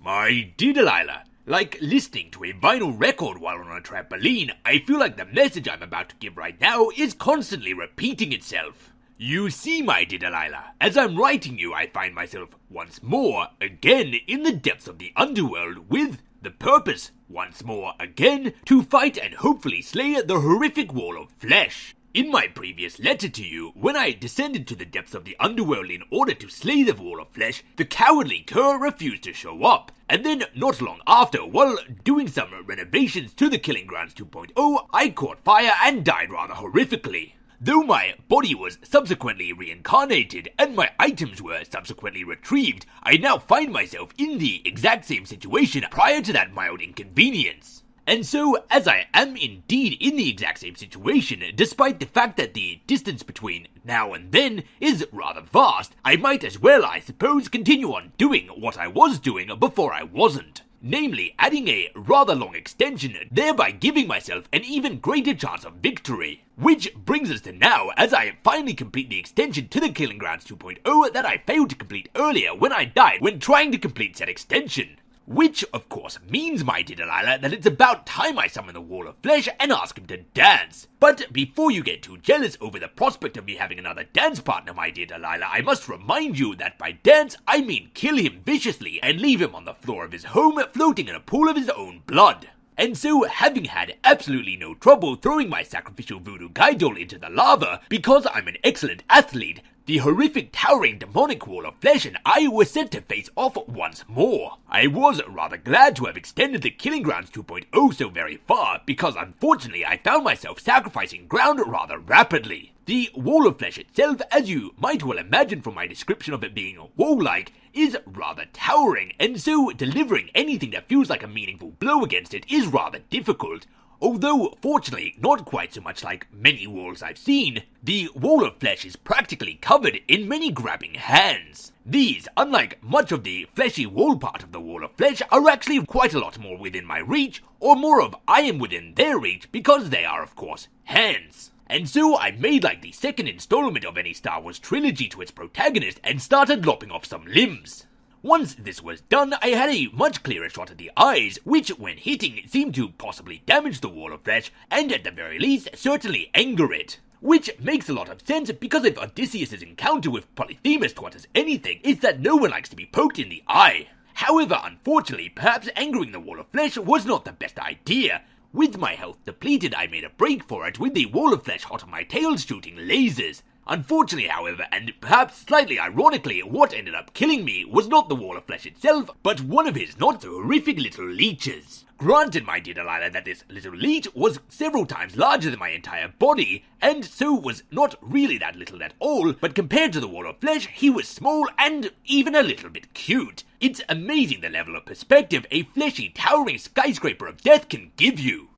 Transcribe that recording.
My dear Delilah, like listening to a vinyl record while on a trampoline, I feel like the message I'm about to give right now is constantly repeating itself. You see, my dear Delilah, as I'm writing you, I find myself once more, again, in the depths of the underworld with the purpose, once more, again, to fight and hopefully slay the horrific wall of flesh. In my previous letter to you, when I descended to the depths of the underworld in order to slay the wall of flesh, the cowardly cur refused to show up. And then, not long after, while doing some renovations to the Killing Grounds 2.0, I caught fire and died rather horrifically. Though my body was subsequently reincarnated and my items were subsequently retrieved, I now find myself in the exact same situation prior to that mild inconvenience. And so, as I am indeed in the exact same situation, despite the fact that the distance between now and then is rather vast, I might as well, I suppose, continue on doing what I was doing before I wasn't. Namely, adding a rather long extension, thereby giving myself an even greater chance of victory. Which brings us to now, as I finally complete the extension to the Killing Grounds 2.0 that I failed to complete earlier when I died when trying to complete said extension. Which, of course, means, my dear Delilah, that it's about time I summon the Wall of Flesh and ask him to dance. But before you get too jealous over the prospect of me having another dance partner, my dear Delilah, I must remind you that by dance, I mean kill him viciously and leave him on the floor of his home floating in a pool of his own blood. And so, having had absolutely no trouble throwing my sacrificial voodoo guide doll into the lava because I'm an excellent athlete, the horrific towering demonic wall of flesh and I were sent to face off once more. I was rather glad to have extended the Killing Grounds 2.0 so very far, because unfortunately I found myself sacrificing ground rather rapidly. The wall of flesh itself, as you might well imagine from my description of it being wall-like, is rather towering, and so delivering anything that feels like a meaningful blow against it is rather difficult. Although, fortunately, not quite so much like many walls I've seen, the wall of flesh is practically covered in many grabbing hands. These, unlike much of the fleshy wall part of the wall of flesh, are actually quite a lot more within my reach, or more of I am within their reach, because they are, of course, hands. And so I made like the second installment of any Star Wars trilogy to its protagonist and started lopping off some limbs. Once this was done, I had a much clearer shot at the eyes, which, when hitting, seemed to possibly damage the wall of flesh, and at the very least, certainly anger it. Which makes a lot of sense, because if Odysseus' encounter with Polyphemus taught us anything, it's that no one likes to be poked in the eye. However, unfortunately, perhaps angering the wall of flesh was not the best idea. With my health depleted, I made a break for it with the wall of flesh hot on my tail shooting lasers. Unfortunately, however, and perhaps slightly ironically, what ended up killing me was not the wall of flesh itself, but one of his not so horrific little leeches. Granted, my dear Delilah, that this little leech was several times larger than my entire body, and so was not really that little at all, but compared to the wall of flesh, he was small and even a little bit cute. It's amazing the level of perspective a fleshy, towering skyscraper of death can give you.